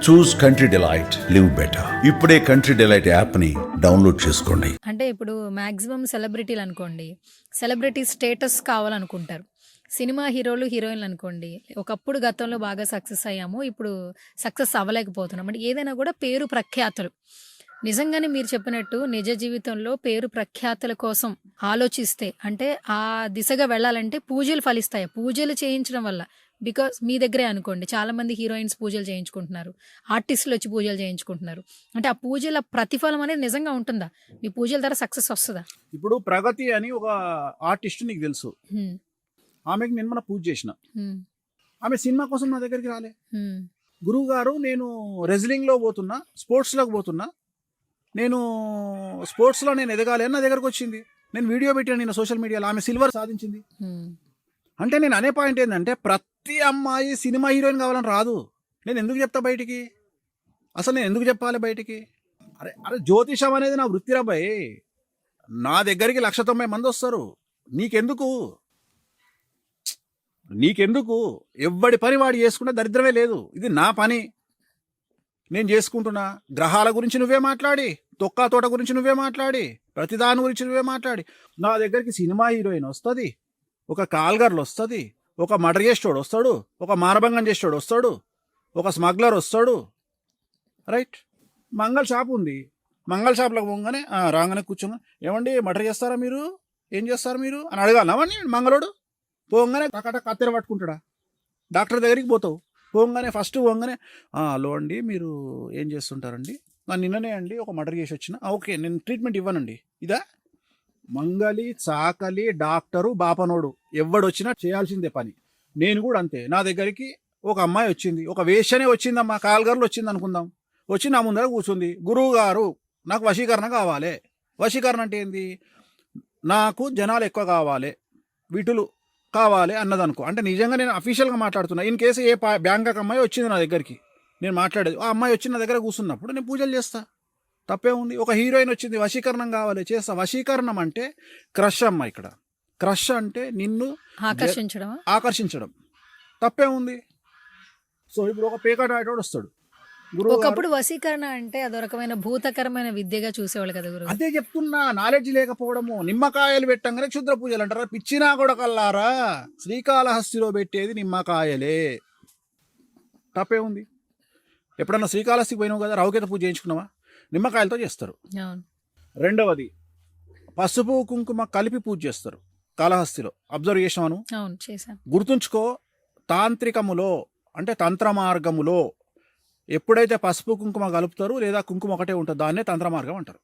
చూస్ country delight, live better. ఇప్పుడే country delight app ని download చేసుకోండి. అంటే ఇప్పుడు మాక్సిమం సెలబ్రిటీలు అనుకోండి, సెలబ్రిటీ స్టేటస్ కావాలనుకుంటారు. సినిమా హీరోలు హీరోయిన్లు అనుకోండి, ఒకప్పుడు గతంలో బాగా సక్సెస్ అయ్యాము, ఇప్పుడు సక్సెస్ అవ్వలేకపోతున్నాం. అంటే ఏదైనా కూడా పేరు ప్రఖ్యాతలు. నిజంగానే మీరు చెప్పినట్టు నిజ జీవితంలో పేరు ప్రఖ్యాతల కోసం ఆలోచిస్తే, అంటే ఆ దిశగా వెళ్ళాలంటే పూజలు ఫలిస్తాయి. పూజలు చేయించడం వల్ల, బికాస్ మీ దగ్గరే అనుకోండి, చాలా మంది హీరోయిన్స్ పూజలు చేయించుకుంటున్నారు, ఆర్టిస్టులు వచ్చి పూజలు చేయించుకుంటున్నారు. అంటే ఆ పూజల ప్రతిఫలం అనేది నిజంగా ఉంటుందా? మీ పూజల ద్వారా సక్సెస్ వస్తుందా? ఇప్పుడు ప్రగతి అని ఒక ఆర్టిస్ట్ నీకు తెలుసు, హ్మ్. ఆమెకి నేను మన పూజ చేసిన. హ్మ్. ఆమె సినిమా కోసం నా దగ్గరికి రాలే. హ్మ్. గురువు గారు నేను రెజ్లింగ్లో పోతున్నా, స్పోర్ట్స్లోకి పోతున్నా, నేను స్పోర్ట్స్లో నేను ఎదగాలి అని నా దగ్గరకు వచ్చింది. నేను వీడియో పెట్టాను నేను సోషల్ మీడియాలో, ఆమె సిల్వర్ సాధించింది. హ్మ్. అంటే నేను అనే పాయింట్ ఏంటంటే ప్రతి అమ్మాయి సినిమా హీరోయిన్ కావాలని రాదు. నేను ఎందుకు చెప్తా బయటికి? అసలు నేను ఎందుకు చెప్పాలి బయటికి? అరే అరే జ్యోతిషం అనేది నా వృత్తిరా భయ్. నా దగ్గరికి 190 మంది వస్తారు. నీకెందుకు? ఎవ్వడి పని వాడు చేసుకుంటే దరిద్రమే లేదు. ఇది నా పని, నేను చేసుకుంటున్నా. గ్రహాల గురించి నువ్వే మాట్లాడి, తొక్కా తోట గురించి నువ్వే మాట్లాడి, ప్రతిదాని గురించి నువ్వే మాట్లాడి, నా దగ్గరికి సినిమా హీరోయిన్ వస్తుంది, ఒక కాల్గర్లు వస్తుంది, ఒక మర్డర్ చేసేవాడు వస్తాడు, ఒక మానభంగం చేసేవాడు వస్తాడు, ఒక స్మగ్లర్ వస్తాడు. రైట్, మంగళ షాప్ ఉంది, మంగళ షాప్లోకి పోగానే రాగానే కూర్చోగా, ఏమండి మర్డర్ చేస్తారా మీరు, ఏం చేస్తారు మీరు అని అడగాలవని. మంగళోడు పోగానే టకట కత్తెర పట్టుకుంటాడా? డాక్టర్ దగ్గరికి పోతావు, పోగానే ఫస్ట్ పోగానే హలో అండి మీరు ఏం చేస్తుంటారండి? నిన్ననే అండి ఒక మర్డర్ చేసి వచ్చిన. ఓకే, నేను ట్రీట్మెంట్ ఇవ్వనండి. ఇదా మంగలి చాకలి డాక్టరు బాపనోడు ఎవడొచ్చినా చేయాల్సిందే పని. నేను కూడా అంతే. నా దగ్గరికి ఒక అమ్మాయి వచ్చింది, ఒక వేషనే వచ్చిందమ్మా, కాల్గర్లు వచ్చింది అనుకుందాం. వచ్చి నా ముందర కూర్చుంది, గురువు గారు నాకు వశీకరణ కావాలి. వశీకరణ అంటే ఏంది? నాకు జనాలు ఎక్కువ కావాలి, వీటులు కావాలి అన్నదనుకో. అంటే నిజంగా నేను అఫీషియల్గా మాట్లాడుతున్నా. ఇన్ కేసు ఏ బ్యాంకాక్ అమ్మాయి వచ్చింది నా దగ్గరికి, నేను మాట్లాడేది, ఆ అమ్మాయి వచ్చి నా దగ్గర కూర్చున్నప్పుడు నేను పూజలు చేస్తా, తప్పే ఉంది. ఒక హీరోయిన్ వచ్చింది, వశీకరణం కావాలి, చేస్తా. వశీకరణం అంటే క్రష్ అమ్మ. ఇక్కడ క్రష్ అంటే నిన్ను ఆకర్షించడం, తప్పే ఉంది. సో ఇప్పుడు ఒక పేకాట ఆటోడు వస్తాడు, ఒకప్పుడు వశీకరణ అంటే అదో రకమైన భూతకరమైన విద్యగా చూసేవాళ్ళు కదా గురువు. అదే చెప్తున్నా, నాలెడ్జ్ లేకపోవడము. నిమ్మకాయలు పెట్టంగానే క్షుద్ర పూజలు అంటారా? పిచ్చినా కూడా కల్లారా, శ్రీకాళహస్తిలో పెట్టేది నిమ్మకాయలే, తప్పే ఉంది. ఎప్పుడన్నా శ్రీకాళహస్తికి పోయినావు కదా, రావుకేత పూజ చేయించుకున్నావా? నిమ్మకాయలతో చేస్తారు. రెండవది పసుపు కుంకుమ కలిపి పూజ చేస్తారు కాళహస్తిలో. అబ్జర్వ్ చేసాను, గుర్తుంచుకో. తాంత్రికములో అంటే తంత్ర మార్గములో ఎప్పుడైతే పసుపు కుంకుమ కలుపుతారు, లేదా కుంకుమ ఒకటే ఉంటుంది, దాన్నే తంత్ర మార్గం అంటారు.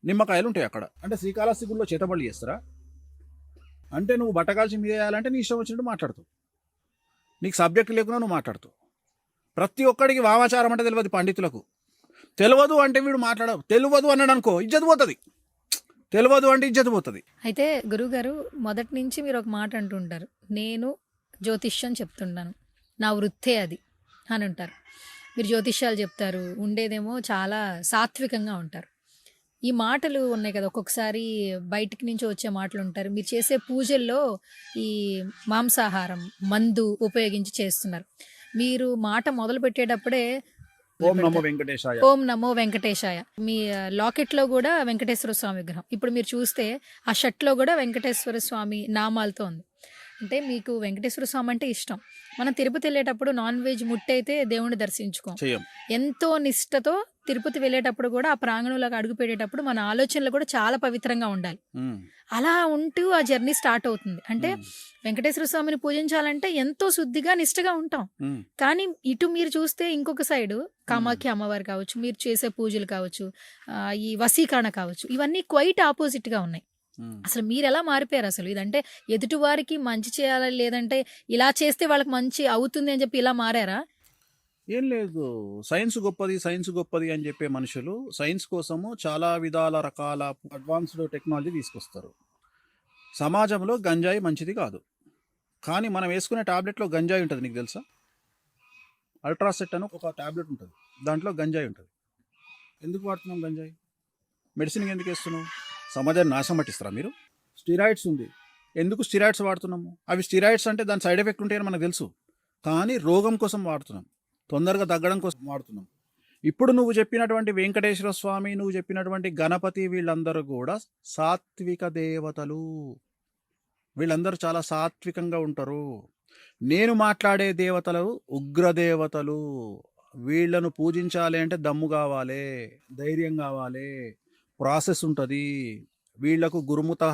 నిమ్మకాయలు ఉంటాయి అక్కడ. అంటే శ్రీకాళహస్తి గుడిలో చేతబడులు చేస్తారా? అంటే నువ్వు బట్టకాల్చి మీద వేయాలంటే నీ ఇష్టం వచ్చినట్టు మాట్లాడుతావు, నీకు సబ్జెక్ట్ లేకుండా నువ్వు మాట్లాడుతావు. ప్రతి ఒక్కడికి వామాచారం అంటే తెలియదు, పండితులకు తెలియదు అంటే వీడు తెలియదు అన్నాడు అనుకో, ఇజ్జత్ పోతుంది. తెలియదు అంటే ఇజ్జత్ పోతుంది. అయితే గురువుగారు మొదటి నుంచి మీరు ఒక మాట అంటుంటారు, నేను జ్యోతిష్యం చెప్తుంటాను, నా వృత్తే అది అని ఉంటారు. మీరు జ్యోతిష్యాలు చెప్తారు, ఉండేదేమో చాలా సాత్వికంగా ఉంటారు. ఈ మాటలు ఉన్నాయి కదా, ఒక్కొక్కసారి బయటికి నుంచి వచ్చే మాటలు ఉంటారు. మీరు చేసే పూజల్లో ఈ మాంసాహారం, మందు ఉపయోగించి చేస్తున్నారు. మీరు మాట మొదలు పెట్టేటప్పుడే ఓం నమో వెంకటేశాయ, మీ లాకెట్ లో కూడా వెంకటేశ్వర స్వామి విగ్రహం. ఇప్పుడు మీరు చూస్తే ఆ షర్ట్ లో కూడా వెంకటేశ్వర స్వామి నామాలతో ఉంది. అంటే మీకు వెంకటేశ్వర స్వామి అంటే ఇష్టం. మనం తిరుపతి వెళ్ళేటప్పుడు నాన్ వెజ్ ముట్టయితే దేవుణ్ణి దర్శించుకోం. ఎంతో నిష్టతో తిరుపతి వెళ్ళేటప్పుడు కూడా ఆ ప్రాంగణంలోకి అడుగు పెట్టేటప్పుడు మన ఆలోచనలు కూడా చాలా పవిత్రంగా ఉండాలి. అలా ఉంటూ ఆ జర్నీ స్టార్ట్ అవుతుంది. అంటే వెంకటేశ్వర స్వామిని పూజించాలంటే ఎంతో శుద్ధిగా నిష్టగా ఉంటాం. కానీ ఇటు మీరు చూస్తే ఇంకొక సైడు కామాఖ్య అమ్మవారు కావచ్చు, మీరు చేసే పూజలు కావచ్చు, ఈ వశీకరణ కావచ్చు, ఇవన్నీ క్వైట్ ఆపోజిట్ గా ఉన్నాయి. అసలు మీరు ఎలా మారిపోయారు? అసలు ఇదంటే ఎదుటి వారికి మంచి చేయాలి, లేదంటే ఇలా చేస్తే వాళ్ళకి మంచి అవుతుంది అని చెప్పి ఇలా మారారా? ఏం లేదు, సైన్స్ గొప్పది అని చెప్పే మనుషులు సైన్స్ కోసము చాలా విధాల రకాల అడ్వాన్స్డ్ టెక్నాలజీ తీసుకొస్తారు. సమాజంలో గంజాయి మంచిది కాదు, కానీ మనం వేసుకునే టాబ్లెట్లో గంజాయి ఉంటుంది. నీకు తెలుసా? అల్ట్రాసెట్ అని ఒక టాబ్లెట్ ఉంటుంది, దాంట్లో గంజాయి ఉంటుంది. ఎందుకు వాడుతున్నాం గంజాయి? మెడిసిన్ ఎందుకు వేస్తున్నావు? సమాజాన్ని నాశనం పట్టిస్తారా మీరు? స్టిరాయిడ్స్ ఉంది, ఎందుకు స్టిరాయిడ్స్ వాడుతున్నాము? అవి స్టిరాయిడ్స్ అంటే దాని సైడ్ ఎఫెక్ట్ ఉంటాయని మనకు తెలుసు, కానీ రోగం కోసం వాడుతున్నాం, తొందరగా తగ్గడం కోసం వాడుతున్నాం. ఇప్పుడు నువ్వు చెప్పినటువంటి వెంకటేశ్వర స్వామి, నువ్వు చెప్పినటువంటి గణపతి, వీళ్ళందరూ కూడా సాత్విక దేవతలు. వీళ్ళందరూ చాలా సాత్వికంగా ఉంటారు. నేను మాట్లాడే దేవతలు ఉగ్రదేవతలు. వీళ్ళను పూజించాలి అంటే దమ్ము కావాలి, ధైర్యం కావాలి, ప్రాసెస్ ఉంటుంది. వీళ్ళకు గురుముత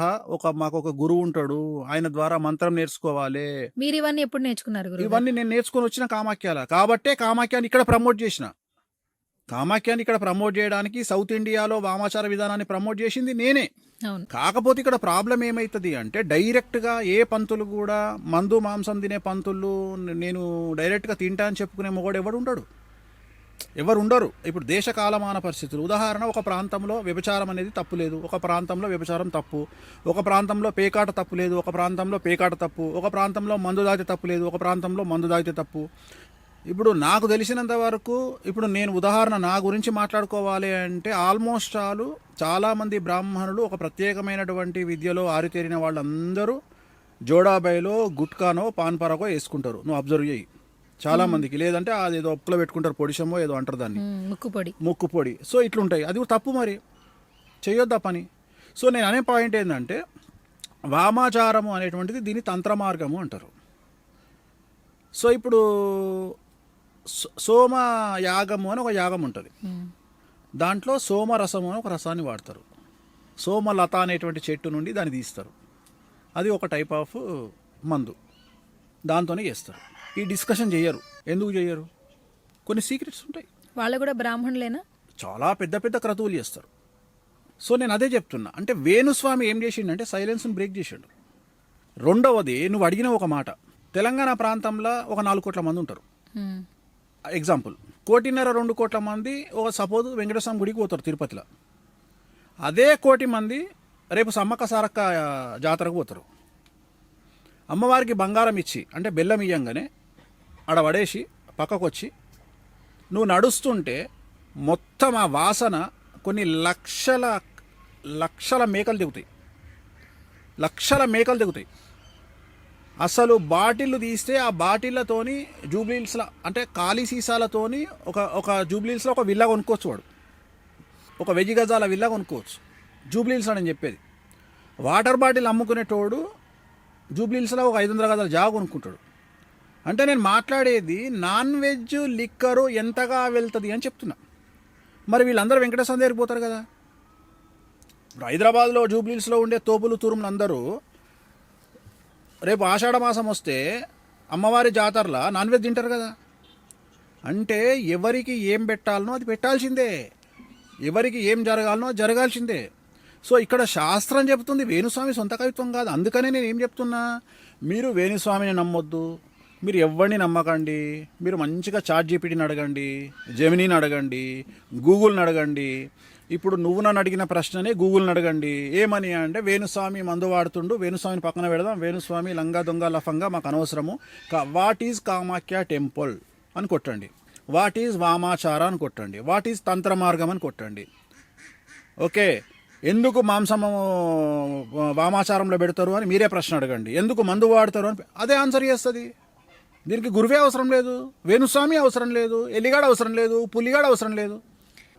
మాకు ఒక గురువు ఉంటాడు, ఆయన ద్వారా మంత్రం నేర్చుకోవాలి. మీరు ఇవన్నీ ఎప్పుడు నేర్చుకున్నారు గురువు గారు? ఇవన్నీ నేను నేర్చుకొని వచ్చిన కామాఖ్యాల కాబట్టే కామాఖ్యాన్ని ఇక్కడ ప్రమోట్ చేసిన. కామాఖ్యాన్ని ఇక్కడ ప్రమోట్ చేయడానికి సౌత్ ఇండియాలో వామాచార విధానాన్ని ప్రమోట్ చేసింది నేనే. అవును. కాకపోతే ఇక్కడ ప్రాబ్లం ఏమవుతుంది అంటే డైరెక్ట్గా ఏ పంతులు కూడా మందు మాంసం తినే పంతులు నేను డైరెక్ట్గా తింటా అని చెప్పుకునే మొగోడు ఎవరు ఉండరు. ఇప్పుడు దేశ కాలమాన పరిస్థితులు, ఉదాహరణ, ఒక ప్రాంతంలో వ్యభిచారం అనేది తప్పు లేదు, ఒక ప్రాంతంలో వ్యభిచారం తప్పు, ఒక ప్రాంతంలో పేకాట తప్పు లేదు, ఒక ప్రాంతంలో పేకాట తప్పు, ఒక ప్రాంతంలో మందు దాగితే తప్పు లేదు, ఒక ప్రాంతంలో మందు దాగితే తప్పు. ఇప్పుడు నాకు తెలిసినంత వరకు, ఇప్పుడు నేను ఉదాహరణ నా గురించి మాట్లాడుకోవాలి అంటే ఆల్మోస్ట్ చాలామంది బ్రాహ్మణులు ఒక ప్రత్యేకమైనటువంటి విద్యలో ఆరితేరిన వాళ్ళందరూ జోడాబాయిలో గుట్కానో పాన్పరకో వేసుకుంటారు. నువ్వు అబ్జర్వ్ చేయి. చాలా మందికి లేదంటే అది ఏదో ఉప్పులో పెట్టుకుంటారు, పొడిషమో ఏదో అంటారు దాన్ని, ముక్కు పొడి. సో ఇట్లుంటాయి. అది తప్పు, మరి చేయొద్దా పని. సో నేను అనే పాయింట్ ఏంటంటే వామాచారము అనేటువంటిది దీని తంత్ర మార్గము అంటారు. సో ఇప్పుడు సోమ యాగము అని ఒక యాగం ఉంటుంది. దాంట్లో సోమరసము అని ఒక రసాన్ని వాడతారు. సోమలత అనేటువంటి చెట్టు నుండి దాన్ని తీస్తారు. అది ఒక టైప్ ఆఫ్ మందు, దాంతోనే చేస్తారు. ఈ డిస్కషన్ చేయరు. ఎందుకు చేయరు? కొన్ని సీక్రెట్స్ ఉంటాయి. వాళ్ళు కూడా బ్రాహ్మణులేనా? చాలా పెద్ద పెద్ద క్రతువులు చేస్తారు. సో నేను అదే చెప్తున్నా. అంటే వేణుస్వామి ఏం చేసిండంటే సైలెన్స్ని బ్రేక్ చేసిండు. రెండవది, నువ్వు అడిగిన ఒక మాట, తెలంగాణ ప్రాంతంలో ఒక 4 కోట్ల మంది ఉంటారు. ఎగ్జాంపుల్, 1.5-2 కోట్ల మంది ఒక సపోజ్ వెంకటేశ్వర గుడికి పోతారు తిరుపతిలో. అదే 1 కోటి మంది రేపు సమ్మక్క సారక్క జాతరకు పోతారు. అమ్మవారికి బంగారం ఇచ్చి అంటే బెల్లం ఇయ్యంగానే ఆడ పడేసి పక్కకు వచ్చి నువ్వు నడుస్తుంటే మొత్తం ఆ వాసన కొన్ని లక్షల మేకలు దిగుతాయి. అసలు బాటిళ్ళు తీస్తే ఆ బాటిళ్ళతోని జూబ్లీహిల్స్లో అంటే ఖాళీ సీసాలతోని ఒక జూబ్లీహిల్స్లో ఒక విల్లా కొనుక్కోవచ్చు. వాడు ఒక 1000 గజాల విల్లా కొనుక్కోవచ్చు జూబ్లీహిల్స్ అని చెప్పేది. వాటర్ బాటిల్ అమ్ముకునేటోడు జూబ్లీహిల్స్లో ఒక 500 గజాల జాగా కొనుక్కుంటాడు. అంటే నేను మాట్లాడేది నాన్ వెజ్ లిక్కరు ఎంతగా వెళ్తుంది అని చెప్తున్నా. మరి వీళ్ళందరూ వెంకటేశ్వర దగ్గరికి పోతారు కదా. ఇప్పుడు హైదరాబాద్లో జూబ్లీహిల్స్లో ఉండే తోపులు తురుములు అందరూ రేపు ఆషాఢ మాసం వస్తే అమ్మవారి జాతరలో నాన్ వెజ్ తింటారు కదా. అంటే ఎవరికి ఏం పెట్టాలనో అది పెట్టాల్సిందే, ఎవరికి ఏం జరగాలనో అది జరగాల్సిందే. సో ఇక్కడ శాస్త్రం చెప్తుంది, వేణుస్వామి సొంత కవిత్వం కాదు. అందుకనే నేను ఏం చెప్తున్నా, మీరు వేణుస్వామిని నమ్మొద్దు, మీరు ఎవరిని నమ్మకండి. మీరు మంచిగా ChatGPTని అడగండి, జెమినీని అడగండి, గూగుల్ని అడగండి. ఇప్పుడు నువ్వు నన్ను అడిగిన ప్రశ్ననే గూగుల్ని అడగండి. ఏమని అంటే వేణుస్వామి మందు వాడుతుండు, వేణుస్వామిని పక్కన పెడదాం, వేణుస్వామి లంగా దొంగ లఫంగా మాకు అనవసరము, వాట్ ఈజ్ కామాఖ్య టెంపుల్ అని కొట్టండి, వాట్ ఈజ్ వామాచార అని కొట్టండి, వాట్ ఈజ్ తంత్ర మార్గం అని కొట్టండి. ఓకే, ఎందుకు మాంసము వామాచారంలో పెడతారు అని మీరే ప్రశ్న అడగండి, ఎందుకు మందు వాడతారు అని అదే ఆన్సర్ చేస్తుంది. దీనికి గురువే అవసరం లేదు, వేణుస్వామి అవసరం లేదు, ఎలిగాడు అవసరం లేదు, పులిగాడు అవసరం లేదు.